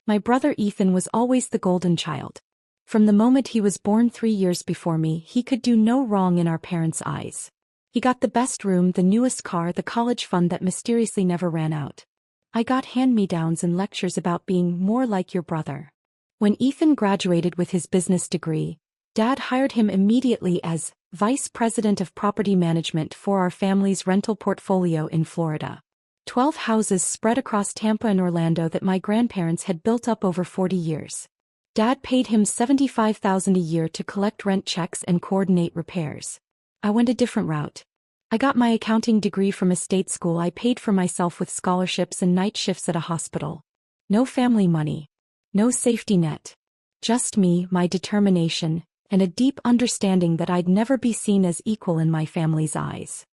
My brother Ethan was always the golden child. From the moment he was born 3 years before me, he could do no wrong in our parents' eyes. He got the best room, the newest car, the college fund that mysteriously never ran out. I got hand-me-downs and lectures about being more like your brother. When Ethan graduated with his business degree, Dad hired him immediately as Vice President of Property Management for our family's rental portfolio in Florida. 12 houses spread across Tampa and Orlando that my grandparents had built up over 40 years. Dad paid him $75,000 a year to collect rent checks and coordinate repairs. I went a different route. I got my accounting degree from a state school. I paid for myself with scholarships and night shifts at a hospital. No family money. No safety net. Just me, my determination, and a deep understanding that I'd never be seen as equal in my family's eyes.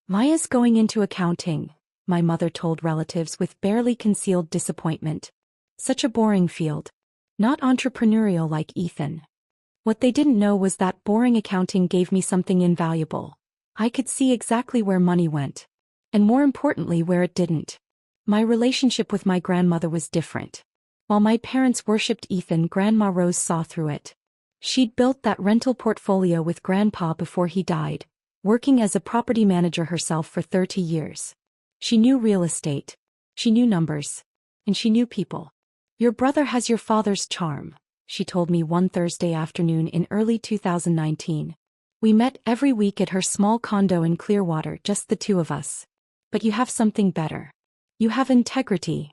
Maya's going into accounting, my mother told relatives with barely concealed disappointment. Such a boring field. Not entrepreneurial like Ethan. What they didn't know was that boring accounting gave me something invaluable. I could see exactly where money went. And more importantly, where it didn't. My relationship with my grandmother was different. While my parents worshipped Ethan, Grandma Rose saw through it. She'd built that rental portfolio with Grandpa before he died, working as a property manager herself for 30 years. She knew real estate. She knew numbers. And she knew people. Your brother has your father's charm, she told me one Thursday afternoon in early 2019. We met every week at her small condo in Clearwater, just the two of us. But you have something better. You have integrity.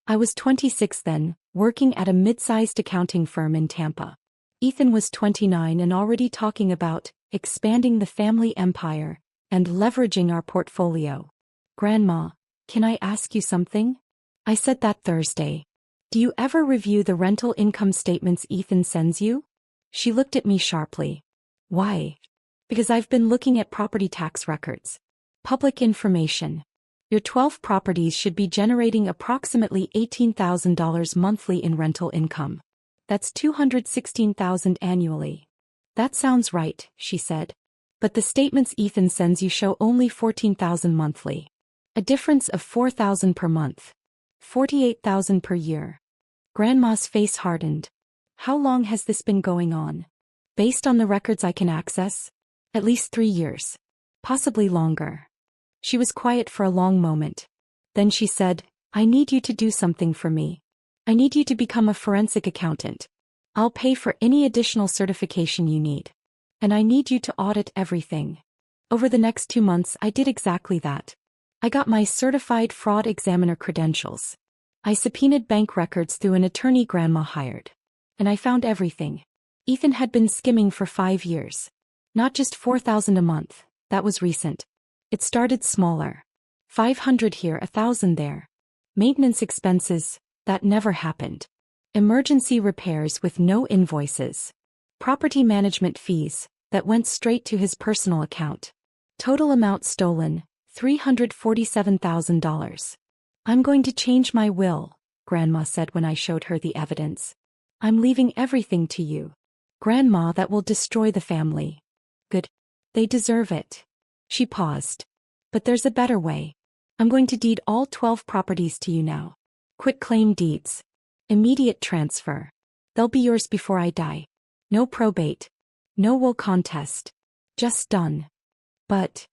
I was 26 then, working at a mid-sized accounting firm in Tampa. Ethan was 29 and already talking about expanding the family empire and leveraging our portfolio. Grandma, can I ask you something? I said that Thursday. Do you ever review the rental income statements Ethan sends you? She looked at me sharply. Why? Because I've been looking at property tax records. Public information. Your 12 properties should be generating approximately $18,000 monthly in rental income. That's $216,000 annually. That sounds right, she said. But the statements Ethan sends you show only $14,000 monthly. A difference of $4,000 per month. $48,000 per year. Grandma's face hardened. How long has this been going on? Based on the records I can access? At least 3 years. Possibly longer. She was quiet for a long moment. Then she said, I need you to do something for me. I need you to become a forensic accountant. I'll pay for any additional certification you need. And I need you to audit everything. Over the next 2 months I did exactly that. I got my certified fraud examiner credentials. I subpoenaed bank records through an attorney Grandma hired. And I found everything. Ethan had been skimming for 5 years. Not just $4,000 a month, that was recent. It started smaller. 500 here, 1,000 there. Maintenance expenses, that never happened. Emergency repairs with no invoices. Property management fees, that went straight to his personal account. Total amount stolen, $347,000. I'm going to change my will, Grandma said when I showed her the evidence. I'm leaving everything to you. Grandma, that will destroy the family. Good. They deserve it. She paused. But there's a better way. I'm going to deed all 12 properties to you now. Quitclaim deeds. Immediate transfer. They'll be yours before I die. No probate. No will contest. Just done. But,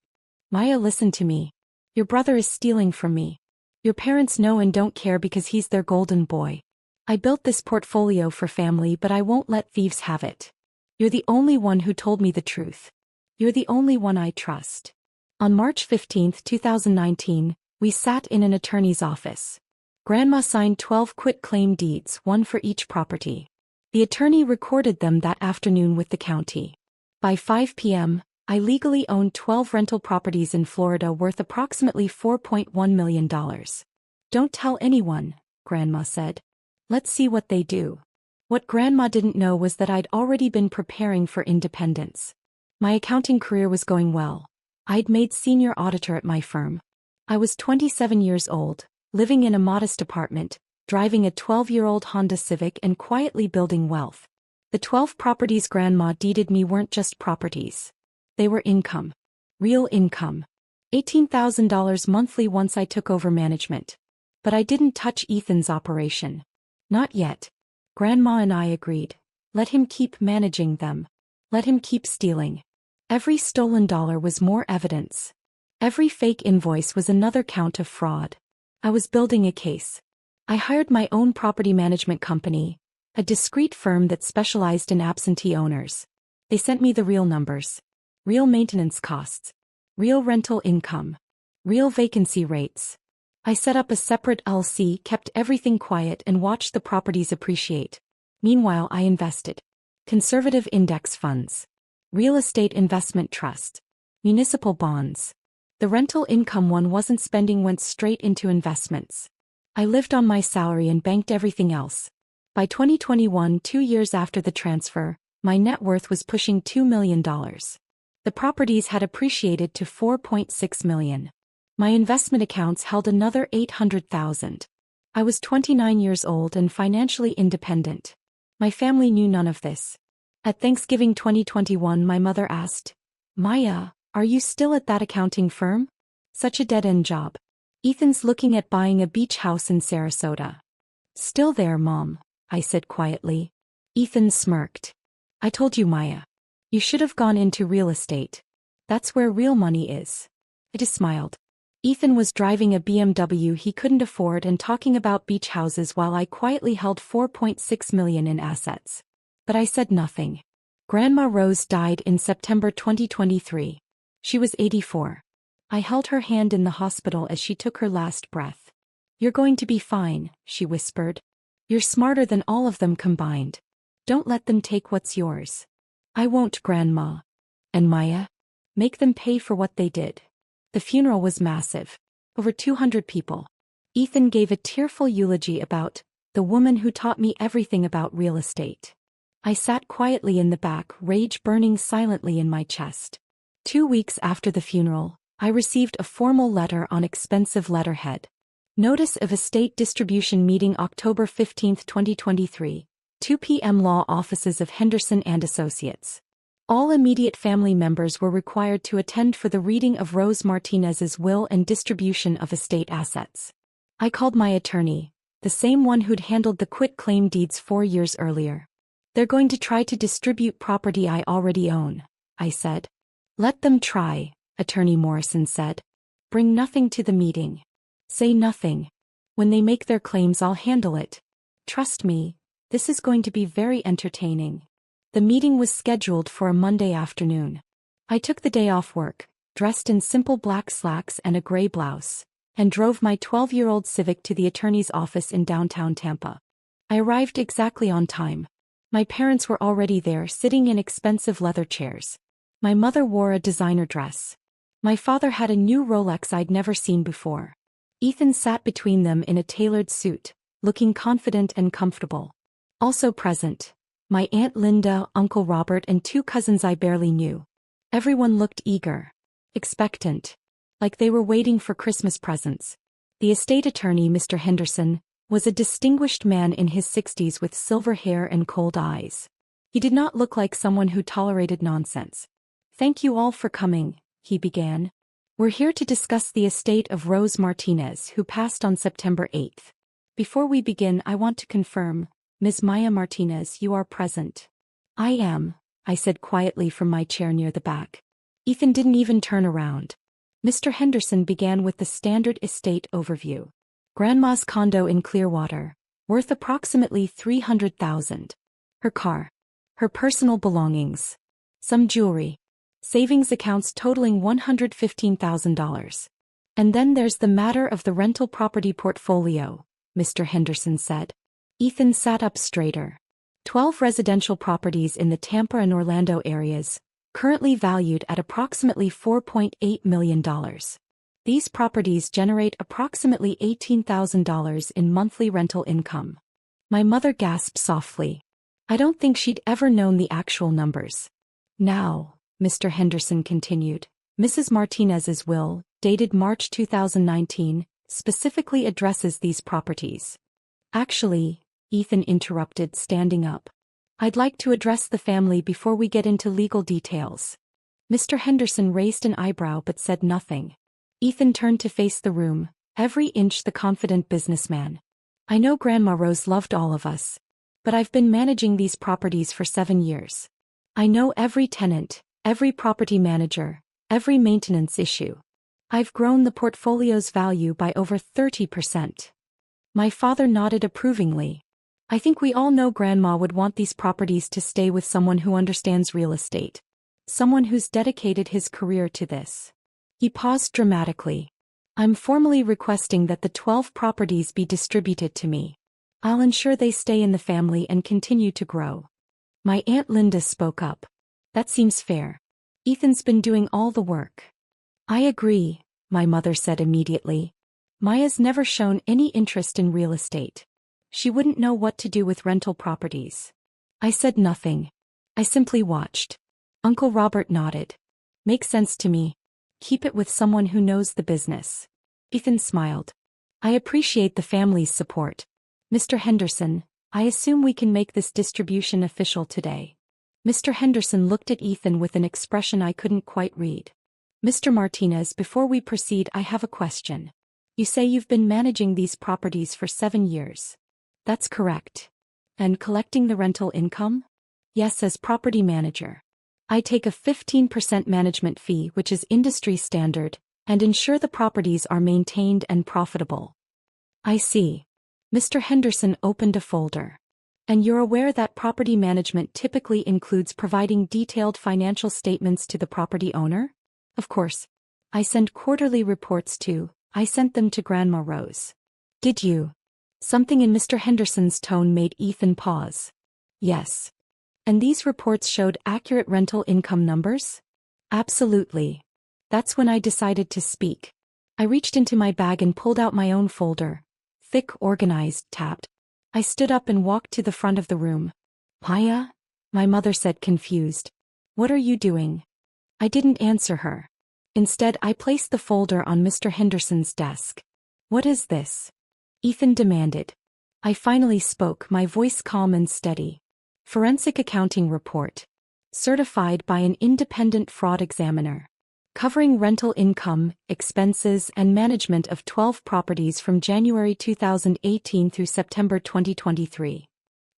Maya, listen to me. Your brother is stealing from me. Your parents know and don't care because he's their golden boy. I built this portfolio for family, but I won't let thieves have it. You're the only one who told me the truth. You're the only one I trust. On March 15, 2019, we sat in an attorney's office. Grandma signed 12 quitclaim deeds, one for each property. The attorney recorded them that afternoon with the county. By 5 p.m., I legally owned 12 rental properties in Florida worth approximately $4.1 million. Don't tell anyone, Grandma said. Let's see what they do. What Grandma didn't know was that I'd already been preparing for independence. My accounting career was going well. I'd made senior auditor at my firm. I was 27 years old, living in a modest apartment, driving a 12-year-old Honda Civic and quietly building wealth. The 12 properties Grandma deeded me weren't just properties. They were income. Real income. $18,000 monthly once I took over management. But I didn't touch Ethan's operation. Not yet. Grandma and I agreed. Let him keep managing them. Let him keep stealing. Every stolen dollar was more evidence. Every fake invoice was another count of fraud. I was building a case. I hired my own property management company, a discreet firm that specialized in absentee owners. They sent me the real numbers. Real maintenance costs. Real rental income. Real vacancy rates. I set up a separate LC, kept everything quiet, and watched the properties appreciate. Meanwhile, I invested. Conservative index funds. Real estate investment trust. Municipal bonds. The rental income one wasn't spending went straight into investments. I lived on my salary and banked everything else. By 2021, 2 years after the transfer, my net worth was pushing $2 million. The properties had appreciated to $4.6 million. My investment accounts held another $800,000. I was 29 years old and financially independent. My family knew none of this. At Thanksgiving 2021, my mother asked, "Maya, are you still at that accounting firm? Such a dead-end job. Ethan's looking at buying a beach house in Sarasota." "Still there, Mom," I said quietly. Ethan smirked. "I told you, Maya. You should have gone into real estate. That's where real money is." I just smiled. Ethan was driving a BMW he couldn't afford and talking about beach houses while I quietly held $4.6 million in assets. But I said nothing. Grandma Rose died in September 2023. She was 84. I held her hand in the hospital as she took her last breath. "You're going to be fine," she whispered. "You're smarter than all of them combined. Don't let them take what's yours." "I won't, Grandma." "And Maya? Make them pay for what they did." The funeral was massive. Over 200 people. Ethan gave a tearful eulogy about the woman who taught me everything about real estate. I sat quietly in the back, rage burning silently in my chest. 2 weeks after the funeral, I received a formal letter on expensive letterhead. Notice of estate distribution meeting October 15, 2023, 2 p.m. Law Offices of Henderson and Associates. All immediate family members were required to attend for the reading of Rose Martinez's will and distribution of estate assets. I called my attorney, the same one who'd handled the quit-claim deeds 4 years earlier. "They're going to try to distribute property I already own," I said. "Let them try," Attorney Morrison said. "Bring nothing to the meeting. Say nothing. When they make their claims, I'll handle it. Trust me, this is going to be very entertaining." The meeting was scheduled for a Monday afternoon. I took the day off work, dressed in simple black slacks and a gray blouse, and drove my 12-year-old Civic to the attorney's office in downtown Tampa. I arrived exactly on time. My parents were already there, sitting in expensive leather chairs. My mother wore a designer dress. My father had a new Rolex I'd never seen before. Ethan sat between them in a tailored suit, looking confident and comfortable. Also present, my Aunt Linda, Uncle Robert, and 2 cousins I barely knew. Everyone looked eager, expectant, like they were waiting for Christmas presents. The estate attorney, Mr. Henderson, was a distinguished man in his 60s with silver hair and cold eyes. He did not look like someone who tolerated nonsense. "Thank you all for coming," he began. "We're here to discuss the estate of Rose Martinez, who passed on September 8th. Before we begin, I want to confirm, Ms. Maya Martinez, you are present." "I am," I said quietly from my chair near the back. Ethan didn't even turn around. Mr. Henderson began with the standard estate overview. Grandma's condo in Clearwater, worth approximately $300,000. Her car. Her personal belongings. Some jewelry. Savings accounts totaling $115,000. "And then there's the matter of the rental property portfolio," Mr. Henderson said. Ethan sat up straighter. 12 residential properties in the Tampa and Orlando areas, currently valued at approximately $4.8 million. These properties generate approximately $18,000 in monthly rental income. My mother gasped softly. I don't think she'd ever known the actual numbers. "Now," Mr. Henderson continued, "Mrs. Martinez's will, dated March 2019, specifically addresses these properties." "Actually," Ethan interrupted, standing up, "I'd like to address the family before we get into legal details." Mr. Henderson raised an eyebrow but said nothing. Ethan turned to face the room, every inch the confident businessman. I know Grandma Rose loved all of us. But I've been managing these properties for 7 years. I know every tenant, every property manager, every maintenance issue. I've grown the portfolio's value by over 30%. My father nodded approvingly. I think we all know Grandma would want these properties to stay with someone who understands real estate. Someone who's dedicated his career to this. He paused dramatically. I'm formally requesting that the 12 properties be distributed to me. I'll ensure they stay in the family and continue to grow. My Aunt Linda spoke up. That seems fair. Ethan's been doing all the work. I agree, my mother said immediately. Maya's never shown any interest in real estate. She wouldn't know what to do with rental properties. I said nothing. I simply watched. Uncle Robert nodded. Makes sense to me. Keep it with someone who knows the business. Ethan smiled. I appreciate the family's support. Mr. Henderson, I assume we can make this distribution official today. Mr. Henderson looked at Ethan with an expression I couldn't quite read. Mr. Martinez, before we proceed, I have a question. You say you've been managing these properties for 7 years. That's correct. And collecting the rental income? Yes, as property manager. I take a 15% management fee, which is industry standard, and ensure the properties are maintained and profitable. I see. Mr. Henderson opened a folder. And you're aware that property management typically includes providing detailed financial statements to the property owner? Of course. I send quarterly reports too. I sent them to Grandma Rose. Did you? Something in Mr. Henderson's tone made Ethan pause. Yes. And these reports showed accurate rental income numbers? Absolutely. That's when I decided to speak. I reached into my bag and pulled out my own folder. Thick, organized, tapped. I stood up and walked to the front of the room. Maya? My mother said, confused. What are you doing? I didn't answer her. Instead, I placed the folder on Mr. Henderson's desk. What is this? Ethan demanded. I finally spoke, my voice calm and steady. Forensic accounting report. Certified by an independent fraud examiner. Covering rental income, expenses, and management of 12 properties from January 2018 through September 2023.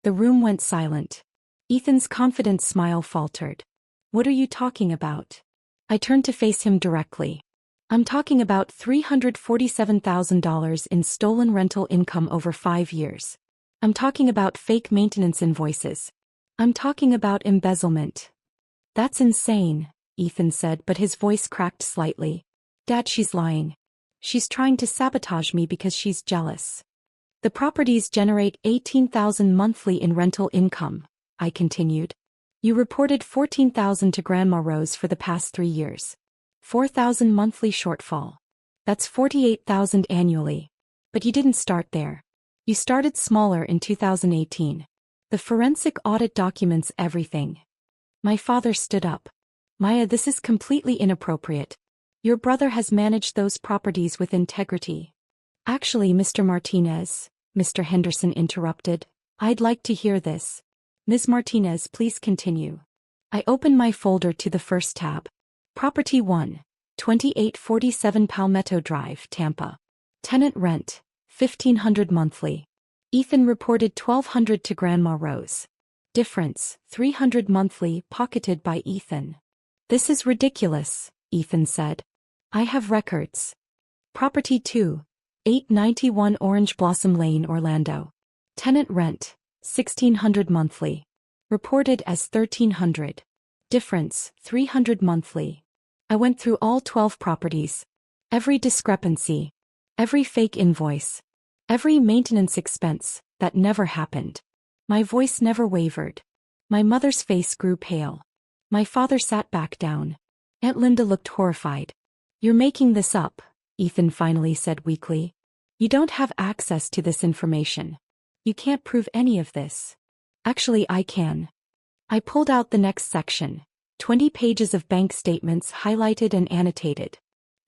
The room went silent. Ethan's confident smile faltered. What are you talking about? I turned to face him directly. I'm talking about $347,000 in stolen rental income over 5 years. I'm talking about fake maintenance invoices. I'm talking about embezzlement. That's insane, Ethan said, but his voice cracked slightly. Dad, she's lying. She's trying to sabotage me because she's jealous. The properties generate $18,000 monthly in rental income, I continued. You reported $14,000 to Grandma Rose for the past 3 years. $4,000 monthly shortfall. That's $48,000 annually. But you didn't start there. You started smaller in 2018. The forensic audit documents everything. My father stood up. Maya, this is completely inappropriate. Your brother has managed those properties with integrity. Actually, Mr. Martinez, Mr. Henderson interrupted. I'd like to hear this. Ms. Martinez, please continue. I opened my folder to the first tab. Property 1, 2847 Palmetto Drive, Tampa. Tenant rent, $1,500 monthly. Ethan reported $1,200 to Grandma Rose. Difference, $300 monthly, pocketed by Ethan. This is ridiculous, Ethan said. I have records. Property 2, 891 Orange Blossom Lane, Orlando. Tenant rent, $1,600 monthly. Reported as $1,300. Difference, $300 monthly. I went through all 12 properties. Every discrepancy. Every fake invoice. Every maintenance expense that never happened. My voice never wavered. My mother's face grew pale. My father sat back down. Aunt Linda looked horrified. You're making this up, Ethan finally said weakly. You don't have access to this information. You can't prove any of this. Actually, I can. I pulled out the next section. 20 pages of bank statements highlighted and annotated.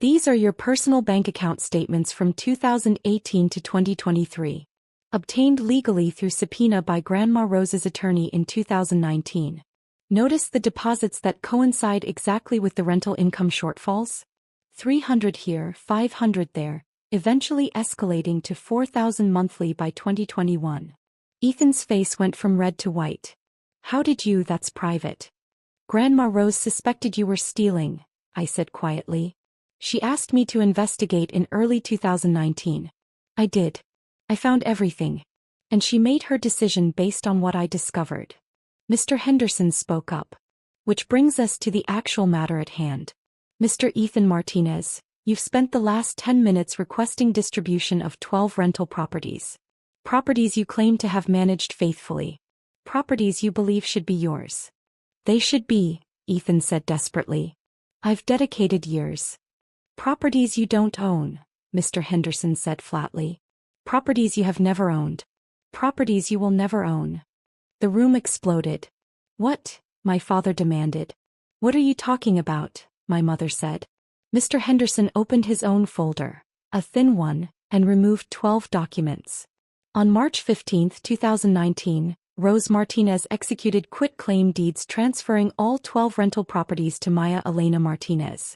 These are your personal bank account statements from 2018 to 2023. Obtained legally through subpoena by Grandma Rose's attorney in 2019. Notice the deposits that coincide exactly with the rental income shortfalls? $300 here, $500 there. eventually escalating to $4,000 monthly by 2021. Ethan's face went from red to white. How did you? That's private. Grandma Rose suspected you were stealing, I said quietly. She asked me to investigate in early 2019. I did. I found everything. And she made her decision based on what I discovered. Mr. Henderson spoke up. Which brings us to the actual matter at hand. Mr. Ethan Martinez, you've spent the last 10 minutes requesting distribution of 12 rental properties. Properties you claim to have managed faithfully. Properties you believe should be yours. They should be, Ethan said desperately. I've dedicated years. Properties you don't own, Mr. Henderson said flatly. Properties you have never owned. Properties you will never own. The room exploded. What? My father demanded. What are you talking about? My mother said. Mr. Henderson opened his own folder, a thin one, and removed 12 documents. On March 15, 2019, Rose Martinez executed quitclaim deeds transferring all 12 rental properties to Maya Elena Martinez.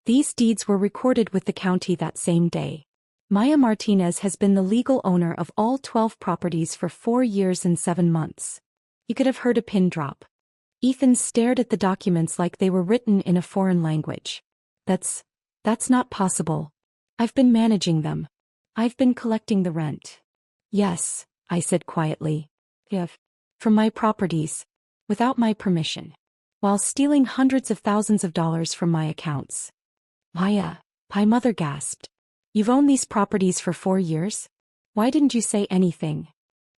These deeds were recorded with the county that same day. Maya Martinez has been the legal owner of all 12 properties for 4 years and 7 months. You could have heard a pin drop. Ethan stared at the documents like they were written in a foreign language. That's not possible. I've been managing them. I've been collecting the rent. Yes, I said quietly. From my properties. Without my permission. While stealing hundreds of thousands of dollars from my accounts. Maya, my mother gasped. You've owned these properties for 4 years? Why didn't you say anything?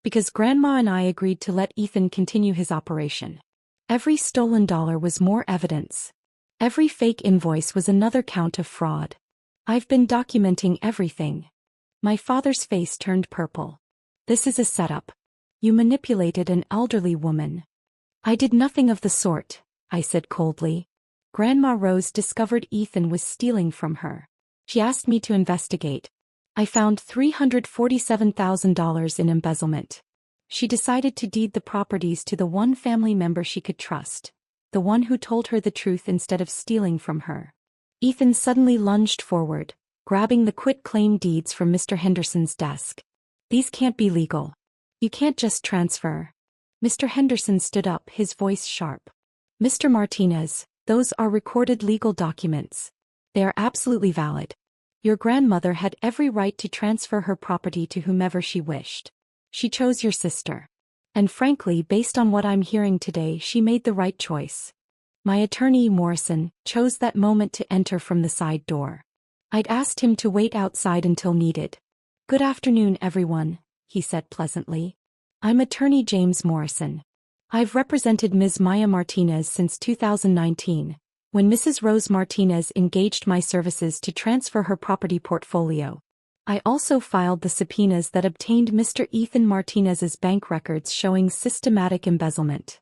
Because Grandma and I agreed to let Ethan continue his operation. Every stolen dollar was more evidence. Every fake invoice was another count of fraud. I've been documenting everything. My father's face turned purple. This is a setup. You manipulated an elderly woman. I did nothing of the sort, I said coldly. Grandma Rose discovered Ethan was stealing from her. She asked me to investigate. I found $347,000 in embezzlement. She decided to deed the properties to the one family member she could trust, the one who told her the truth instead of stealing from her. Ethan suddenly lunged forward, grabbing the quitclaim deeds from Mr. Henderson's desk. These can't be legal. You can't just transfer. Mr. Henderson stood up, his voice sharp. Mr. Martinez, those are recorded legal documents. They are absolutely valid. Your grandmother had every right to transfer her property to whomever she wished. She chose your sister. And frankly, based on what I'm hearing today, she made the right choice. My attorney, Morrison, chose that moment to enter from the side door. I'd asked him to wait outside until needed. Good afternoon, everyone, he said pleasantly. I'm attorney James Morrison. I've represented Ms. Maya Martinez since 2019. When Mrs. Rose Martinez engaged my services to transfer her property portfolio. I also filed the subpoenas that obtained Mr. Ethan Martinez's bank records showing systematic embezzlement.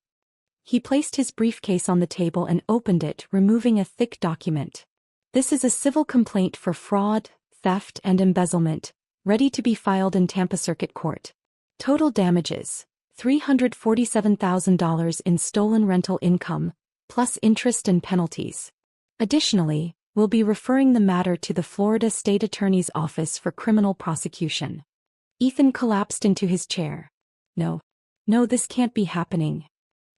He placed his briefcase on the table and opened it, removing a thick document. This is a civil complaint for fraud, theft, and embezzlement, ready to be filed in Tampa Circuit Court. Total damages, $347,000 in stolen rental income, plus interest and penalties. Additionally, we'll be referring the matter to the Florida State Attorney's Office for criminal prosecution. Ethan collapsed into his chair. No, this can't be happening.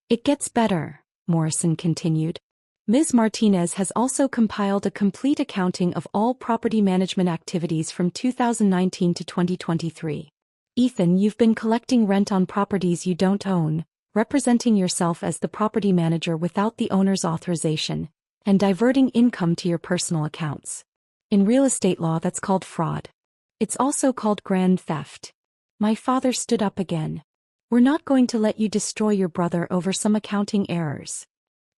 It gets better, Morrison continued. Ms. Martinez has also compiled a complete accounting of all property management activities from 2019 to 2023. Ethan, you've been collecting rent on properties you don't own, representing yourself as the property manager without the owner's authorization, and diverting income to your personal accounts. In real estate law, that's called fraud. It's also called grand theft. My father stood up again. We're not going to let you destroy your brother over some accounting errors.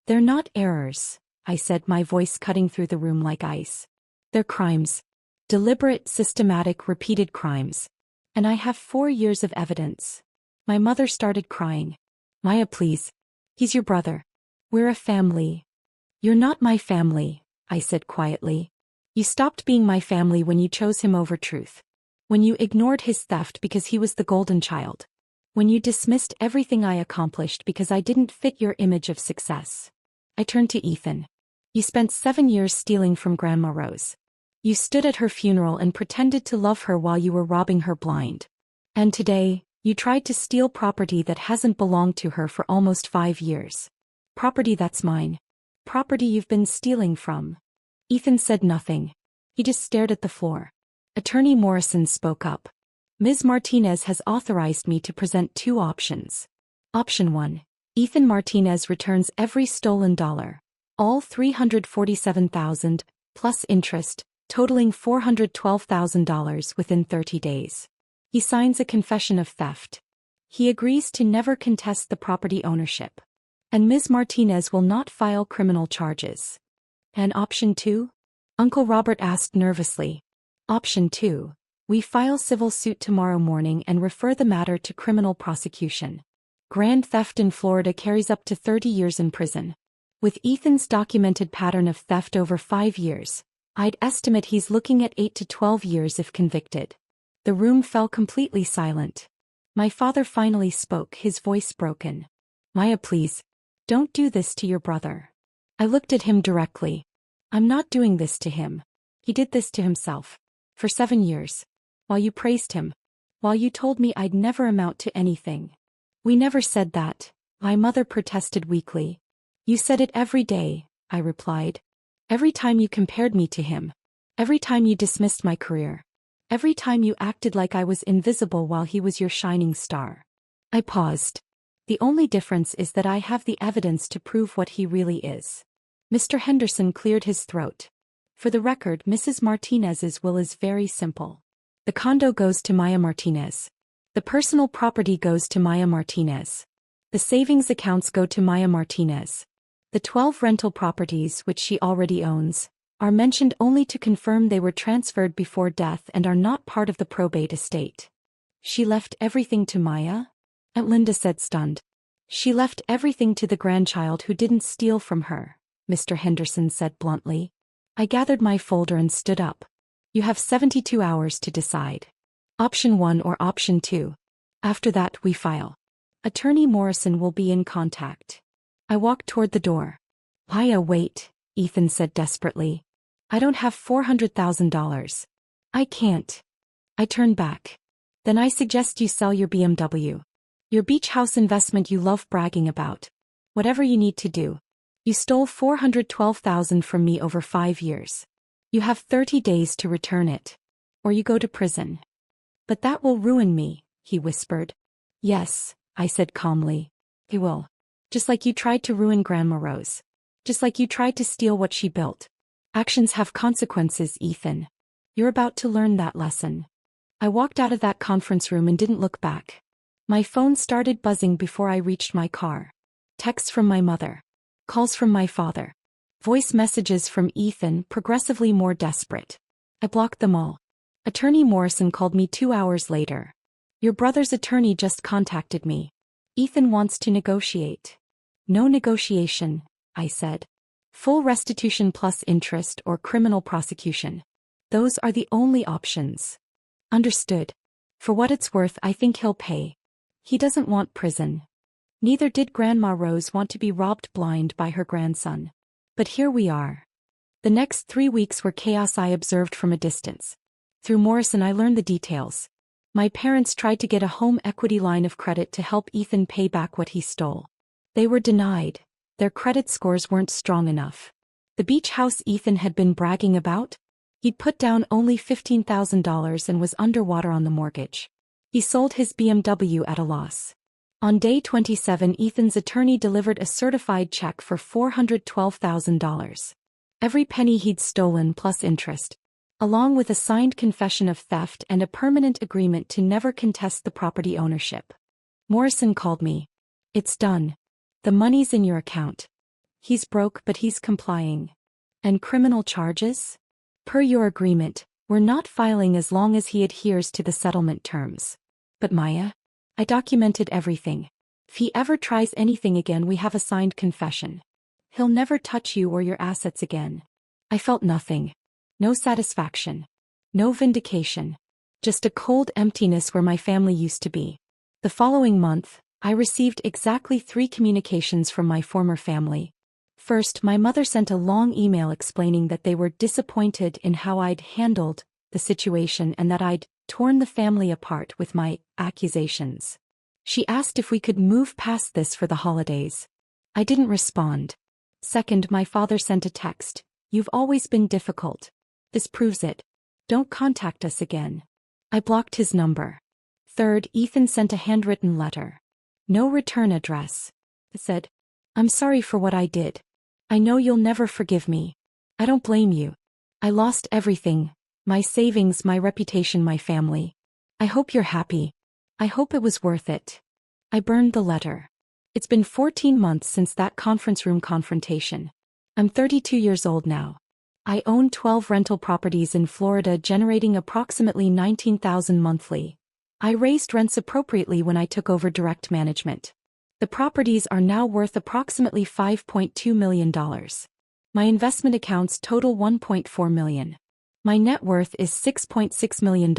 They're not errors, I said, my voice cutting through the room like ice. They're crimes. Deliberate, systematic, repeated crimes. And I have 4 years of evidence. My mother started crying. Maya, please. He's your brother. We're a family. You're not my family, I said quietly. You stopped being my family when you chose him over truth. When you ignored his theft because he was the golden child. When you dismissed everything I accomplished because I didn't fit your image of success. I turned to Ethan. You spent 7 years stealing from Grandma Rose. You stood at her funeral and pretended to love her while you were robbing her blind. And today, you tried to steal property that hasn't belonged to her for almost 5 years. Property that's mine. Property you've been stealing from. Ethan said nothing. He just stared at the floor. Attorney Morrison spoke up. Ms. Martinez has authorized me to present 2 options. Option 1. Ethan Martinez returns every stolen dollar. All $347,000, plus interest, totaling $412,000 within 30 days. He signs a confession of theft. He agrees to never contest the property ownership. And Ms. Martinez will not file criminal charges. And option 2? Uncle Robert asked nervously. Option 2. We file civil suit tomorrow morning and refer the matter to criminal prosecution. Grand theft in Florida carries up to 30 years in prison. With Ethan's documented pattern of theft over 5 years, I'd estimate he's looking at 8 to 12 years if convicted. The room fell completely silent. My father finally spoke, his voice broken. Maya, please, don't do this to your brother. I looked at him directly. I'm not doing this to him. He did this to himself. For 7 years. While you praised him. While you told me I'd never amount to anything. We never said that, my mother protested weakly. You said it every day, I replied. Every time you compared me to him. Every time you dismissed my career. Every time you acted like I was invisible while he was your shining star. I paused. The only difference is that I have the evidence to prove what he really is. Mr. Henderson cleared his throat. For the record, Mrs. Martinez's will is very simple. The condo goes to Maya Martinez. The personal property goes to Maya Martinez. The savings accounts go to Maya Martinez. The 12 rental properties, which she already owns, are mentioned only to confirm they were transferred before death and are not part of the probate estate. She left everything to Maya? Aunt Linda said, stunned. She left everything to the grandchild who didn't steal from her, Mr. Henderson said bluntly. I gathered my folder and stood up. You have 72 hours to decide. Option 1 or option 2. After that, we file. Attorney Morrison will be in contact. I walked toward the door. Maya, wait, Ethan said desperately. I don't have $400,000. I can't. I turned back. Then I suggest you sell your BMW. Your beach house investment you love bragging about. Whatever you need to do. You stole $412,000 from me over 5 years. You have 30 days to return it. Or you go to prison. But that will ruin me, he whispered. Yes, I said calmly. It will. Just like you tried to ruin Grandma Rose. Just like you tried to steal what she built. Actions have consequences, Ethan. You're about to learn that lesson. I walked out of that conference room and didn't look back. My phone started buzzing before I reached my car. Texts from my mother. Calls from my father. Voice messages from Ethan, progressively more desperate. I blocked them all. Attorney Morrison called me 2 hours later. Your brother's attorney just contacted me. Ethan wants to negotiate. No negotiation, I said. Full restitution plus interest or criminal prosecution. Those are the only options. Understood. For what it's worth, I think he'll pay. He doesn't want prison. Neither did Grandma Rose want to be robbed blind by her grandson. But here we are. The next 3 weeks were chaos I observed from a distance. Through Morrison I learned the details. My parents tried to get a home equity line of credit to help Ethan pay back what he stole. They were denied. Their credit scores weren't strong enough. The beach house Ethan had been bragging about? He'd put down only $15,000 and was underwater on the mortgage. He sold his BMW at a loss. On day 27, Ethan's attorney delivered a certified check for $412,000. Every penny he'd stolen plus interest. Along with a signed confession of theft and a permanent agreement to never contest the property ownership. Morrison called me. It's done. The money's in your account. He's broke, but he's complying. And criminal charges? Per your agreement, we're not filing as long as he adheres to the settlement terms. But Maya? I documented everything. If he ever tries anything again, we have a signed confession. He'll never touch you or your assets again. I felt nothing. No satisfaction. No vindication. Just a cold emptiness where my family used to be. The following month, I received exactly 3 communications from my former family. First, my mother sent a long email explaining that they were disappointed in how I'd handled the situation and that I'd torn the family apart with my accusations. She asked if we could move past this for the holidays. I didn't respond. Second, my father sent a text. "You've always been difficult. This proves it. Don't contact us again." I blocked his number. Third, Ethan sent a handwritten letter. No return address. It said, "I'm sorry for what I did. I know you'll never forgive me. I don't blame you. I lost everything. My savings, my reputation, my family. I hope you're happy. I hope it was worth it." I burned the letter. It's been 14 months since that conference room confrontation. I'm 32 years old now. I own 12 rental properties in Florida generating approximately $19,000 monthly. I raised rents appropriately when I took over direct management. The properties are now worth approximately $5.2 million. My investment accounts total $1.4 million. My net worth is $6.6 million.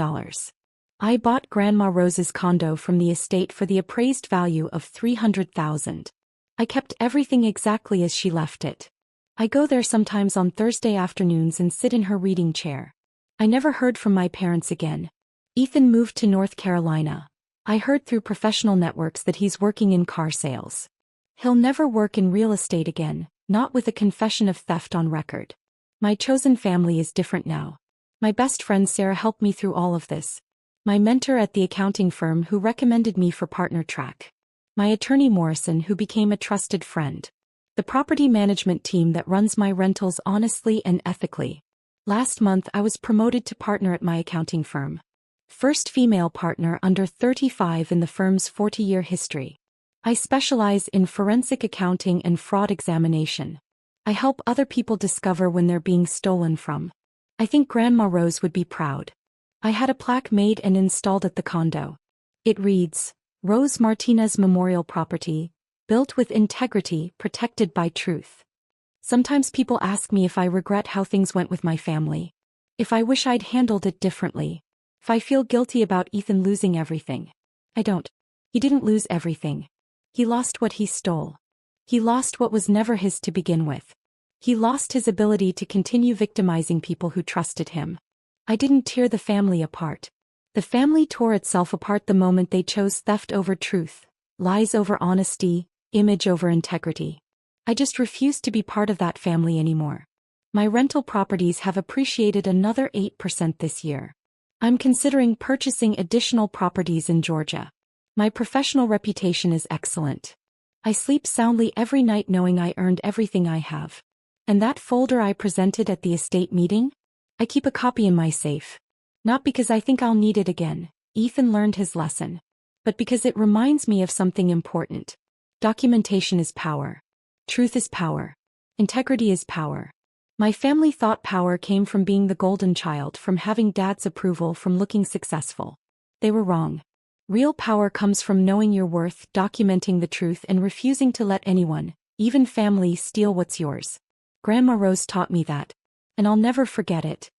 I bought Grandma Rose's condo from the estate for the appraised value of $300,000. I kept everything exactly as she left it. I go there sometimes on Thursday afternoons and sit in her reading chair. I never heard from my parents again. Ethan moved to North Carolina. I heard through professional networks that he's working in car sales. He'll never work in real estate again, not with a confession of theft on record. My chosen family is different now. My best friend Sarah helped me through all of this. My mentor at the accounting firm who recommended me for partner track. My attorney Morrison who became a trusted friend. The property management team that runs my rentals honestly and ethically. Last month I was promoted to partner at my accounting firm. First female partner under 35 in the firm's 40-year history. I specialize in forensic accounting and fraud examination. I help other people discover when they're being stolen from. I think Grandma Rose would be proud. I had a plaque made and installed at the condo. It reads, "Rose Martinez Memorial Property, built with integrity, protected by truth." Sometimes people ask me if I regret how things went with my family. If I wish I'd handled it differently. If I feel guilty about Ethan losing everything. I don't. He didn't lose everything. He lost what he stole. He lost what was never his to begin with. He lost his ability to continue victimizing people who trusted him. I didn't tear the family apart. The family tore itself apart the moment they chose theft over truth, lies over honesty, image over integrity. I just refused to be part of that family anymore. My rental properties have appreciated another 8% this year. I'm considering purchasing additional properties in Georgia. My professional reputation is excellent. I sleep soundly every night knowing I earned everything I have. And that folder I presented at the estate meeting? I keep a copy in my safe. Not because I think I'll need it again. Ethan learned his lesson. But because it reminds me of something important. Documentation is power. Truth is power. Integrity is power. My family thought power came from being the golden child, from having dad's approval, from looking successful. They were wrong. Real power comes from knowing your worth, documenting the truth, and refusing to let anyone, even family, steal what's yours. Grandma Rose taught me that. And I'll never forget it.